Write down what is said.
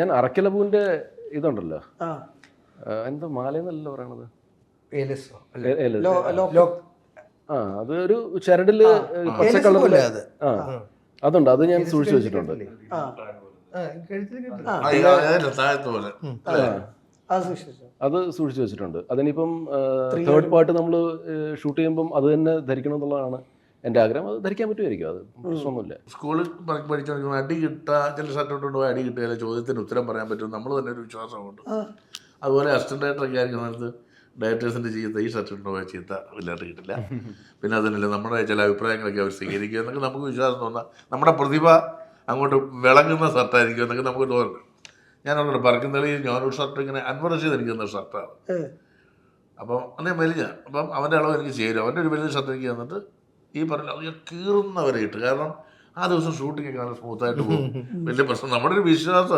ഞാൻ അറക്കലപൂവിന്റെ ഇതുണ്ടല്ലോ, എന്താ മാലയെന്നല്ലോ പറയണത്, അത് ഒരു ചരടില് പച്ച കളറില് അതുണ്ട്. അത് ഞാൻ സൂക്ഷിച്ചു വെച്ചിട്ടുണ്ട്. അത് സൂക്ഷിച്ചു വെച്ചിട്ടുണ്ട്. അതിനിപ്പം തേർഡ് പാർട്ട് നമ്മൾ ഷൂട്ട് ചെയ്യുമ്പം അത് തന്നെ ധരിക്കണം എന്നുള്ളതാണ് എൻ്റെ ആഗ്രഹം. അത് ധരിക്കാൻ പറ്റുമായിരിക്കും, അത് പ്രശ്നമൊന്നുമില്ല. സ്കൂളിൽ പഠിച്ചോണ്ടിരിക്കുമ്പോൾ അടി കിട്ടുക, ചില ഷർട്ടോട്ടുണ്ടോ അടി കിട്ടുക, ചോദ്യത്തിന് ഉത്തരം പറയാൻ പറ്റും, നമ്മൾ തന്നെ ഒരു വിശ്വാസമുണ്ട്. അതുപോലെ അസിസ്റ്റന്റ് ഡയറക്ടറൊക്കെ ആയിരിക്കും നേരത്ത് ഡയറക്ടേഴ്സിൻ്റെ ചീത്ത, ഈ ഷർട്ട് ഉണ്ടോ ചീത്ത ഇല്ലാണ്ട് കിട്ടില്ല. പിന്നെ അതിനല്ല നമ്മുടെ ചില അഭിപ്രായങ്ങളൊക്കെ അവർ സ്വീകരിക്കുക എന്നൊക്കെ നമുക്ക് വിശ്വാസം തോന്നാം. നമ്മുടെ പ്രതിഭ അങ്ങോട്ട് വിളങ്ങുന്ന ഷർട്ടായിരിക്കും എന്നൊക്കെ നമുക്ക് തോന്നുന്നു. ഞാനവിടെ പറക്കുന്നളി ഞാനൊരു ഷർട്ട് ഇങ്ങനെ അൻവർ റഷീദ് എനിക്ക് തന്ന ഷർട്ടാണ്. അപ്പം അന്നേ വലിയ, അപ്പം അവൻ്റെ അളവ് എനിക്ക് ചേരും. അവൻ്റെ ഒരു വലിയ ഷർട്ട് എനിക്ക് തന്നിട്ട് ഈ പറഞ്ഞ അത് ഞാൻ കീറുന്നവരെ ഇട്ട്. കാരണം ആ ദിവസം ഷൂട്ടിങ് ഒക്കെ നല്ല സ്മൂത്തായിട്ട് പോകും, വലിയ പ്രശ്നം. നമ്മുടെ ഒരു വിശ്വാസം